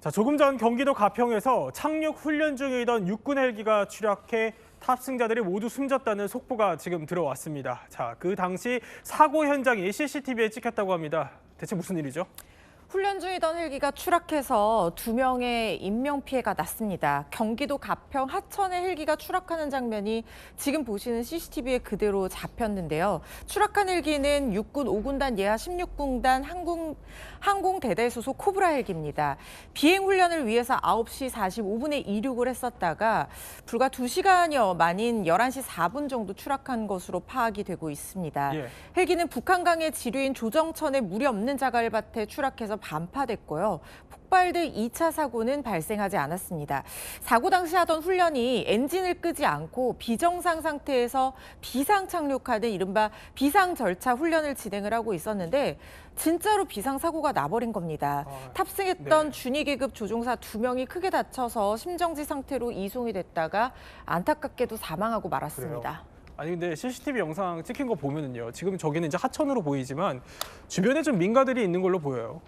자, 조금 전 경기도 가평에서 착륙 훈련 중이던 육군 헬기가 추락해 탑승자들이 모두 숨졌다는 속보가 지금 들어왔습니다. 자, 그 당시 사고 현장이 CCTV에 찍혔다고 합니다. 대체 무슨 일이죠? 훈련 중이던 헬기가 추락해서 2명의 인명피해가 났습니다. 경기도 가평 하천에 헬기가 추락하는 장면이 지금 보시는 CCTV에 그대로 잡혔는데요. 추락한 헬기는 육군 5군단 예하 16군단 항공대대 소속 코브라 헬기입니다. 비행 훈련을 위해서 9시 45분에 이륙을 했었다가 불과 2시간여 만인 11시 4분 정도 추락한 것으로 파악이 되고 있습니다. 헬기는 북한강의 지류인 조정천에 물이 없는 자갈밭에 추락해서 반파됐고요. 폭발 등 2차 사고는 발생하지 않았습니다. 사고 당시 하던 훈련이 엔진을 끄지 않고 비정상 상태에서 비상 착륙하는 이른바 비상 절차 훈련을 진행을 하고 있었는데 진짜로 비상 사고가 나버린 겁니다. 탑승했던 준위 계급 조종사 2명이 크게 다쳐서 심정지 상태로 이송이 됐다가 안타깝게도 사망하고 말았습니다. 아니 근데 CCTV 영상 찍힌 거 보면은요. 지금 저기는 이제 하천으로 보이지만 주변에 좀 민가들이 있는 걸로 보여요.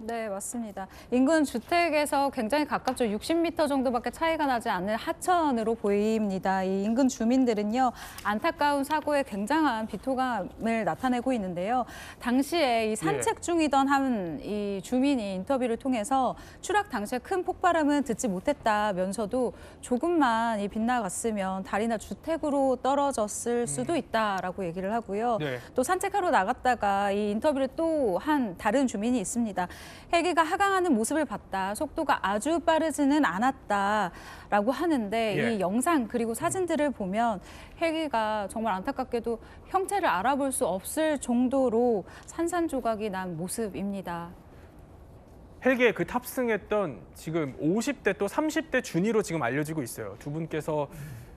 네, 맞습니다. 인근 주택에서 굉장히 가깝죠. 60m 정도밖에 차이가 나지 않는 하천으로 보입니다. 이 인근 주민들은요, 안타까운 사고에 굉장한 비통함을 나타내고 있는데요. 당시에 이 산책 중이던 한 이 주민이 인터뷰를 통해서 추락 당시에 큰 폭발음은 듣지 못했다면서도 조금만 이 빗나갔으면 다리나 주택으로 떨어졌을 수도 있다라고 얘기를 하고요. 또 산책하러 나갔다가 이 인터뷰를 또 한 다른 주민이 있습니다. 헬기가 하강하는 모습을 봤다. 속도가 아주 빠르지는 않았다라고 하는데 이 영상 그리고 사진들을 보면 헬기가 정말 안타깝게도 형태를 알아볼 수 없을 정도로 산산조각이 난 모습입니다. 헬기에 그 탑승했던 지금 50대 또 30대 준위로 지금 알려지고 있어요. 두 분께서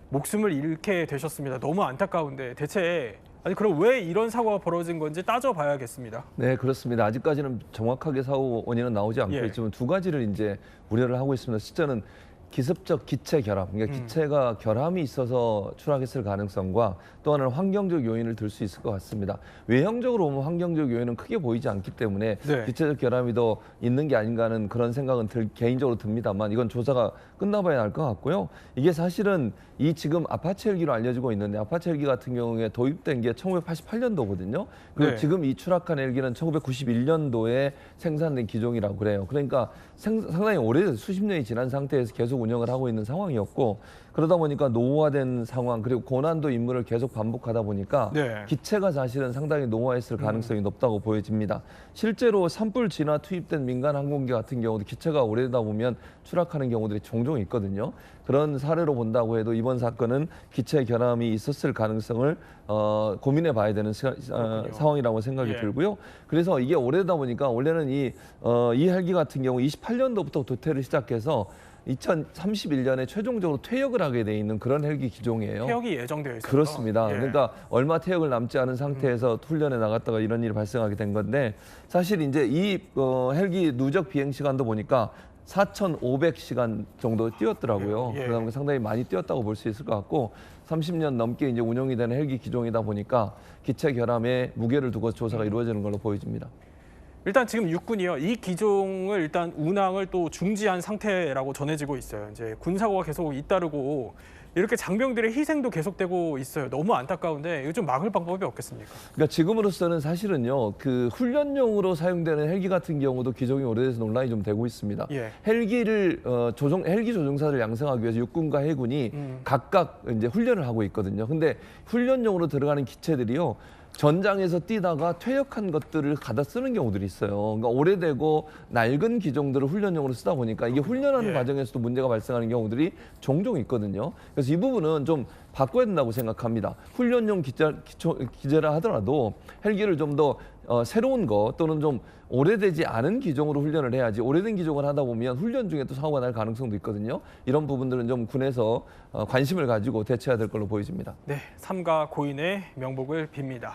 목숨을 잃게 되셨습니다. 너무 안타까운데 대체 아니 그럼 왜 이런 사고가 벌어진 건지 따져봐야겠습니다. 네, 그렇습니다. 아직까지는 정확하게 사고 원인은 나오지 않고 있지만 두 가지를 이제 우려를 하고 있습니다. 실제는 기습적 기체 결함, 그러니까 기체가 결함이 있어서 추락했을 가능성과 또 하나는 환경적 요인을 들 수 있을 것 같습니다. 외형적으로 보면 환경적 요인은 크게 보이지 않기 때문에 기체적 결함이 더 있는 게 아닌가 하는 그런 생각은 개인적으로 듭니다만 이건 조사가 끝나봐야 알 것 같고요. 이게 사실은 이 지금 아파치 헬기로 알려지고 있는데 아파치 헬기 같은 경우에 도입된 게 1988년도거든요. 그리고 지금 이 추락한 헬기는 1991년도에 생산된 기종이라고 그래요. 그러니까 상당히 오래돼서 수십 년이 지난 상태에서 계속 운영을 하고 있는 상황이었고 그러다 보니까 노후화된 상황 그리고 고난도 임무를 계속 반복하다 보니까 기체가 사실은 상당히 노후화했을 가능성이 높다고 보여집니다. 실제로 산불 진화 투입된 민간 항공기 같은 경우도 기체가 오래되다 보면 추락하는 경우들이 종종 있거든요. 그런 사례로 본다고 해도 이번 사건은 기체 결함이 있었을 가능성을 고민해 봐야 되는 상황이라고 생각이 들고요. 그래서 이게 오래되다 보니까 원래는 이 헬기 같은 경우 28년도부터 도태를 시작해서 2031년에 최종적으로 퇴역을 하게 돼 있는 그런 헬기 기종이에요. 퇴역이 예정되어 있어요. 그렇습니다. 그러니까 얼마 퇴역을 남지 않은 상태에서 훈련에 나갔다가 이런 일이 발생하게 된 건데 사실 이제 이 헬기 누적 비행 시간도 보니까 4,500시간 정도 뛰었더라고요. 그다음에 상당히 많이 뛰었다고 볼 수 있을 것 같고 30년 넘게 이제 운영이 되는 헬기 기종이다 보니까 기체 결함에 무게를 두고 조사가 이루어지는 걸로 보여집니다. 일단 지금 육군이요. 이 기종을 일단 운항을 또 중지한 상태라고 전해지고 있어요. 이제 군사고가 계속 잇따르고 이렇게 장병들의 희생도 계속되고 있어요. 너무 안타까운데 이거 좀 막을 방법이 없겠습니까? 그러니까 지금으로서는 사실은요. 그 훈련용으로 사용되는 헬기 같은 경우도 기종이 오래돼서 논란이 좀 되고 있습니다. 헬기를 헬기 조종사를 양성하기 위해서 육군과 해군이 각각 이제 훈련을 하고 있거든요. 근데 훈련용으로 들어가는 기체들이요. 전장에서 뛰다가 퇴역한 것들을 갖다 쓰는 경우들이 있어요. 그러니까 오래되고 낡은 기종들을 훈련용으로 쓰다 보니까 이게 훈련하는 과정에서도 문제가 발생하는 경우들이 종종 있거든요. 그래서 이 부분은 좀 바꿔야 된다고 생각합니다. 훈련용 기체라 하더라도 헬기를 좀 더 새로운 거 또는 좀 오래되지 않은 기종으로 훈련을 해야지 오래된 기종을 하다 보면 훈련 중에 또 사고가 날 가능성도 있거든요. 이런 부분들은 좀 군에서 관심을 가지고 대처해야 될 걸로 보여집니다. 네, 삼가 고인의 명복을 빕니다.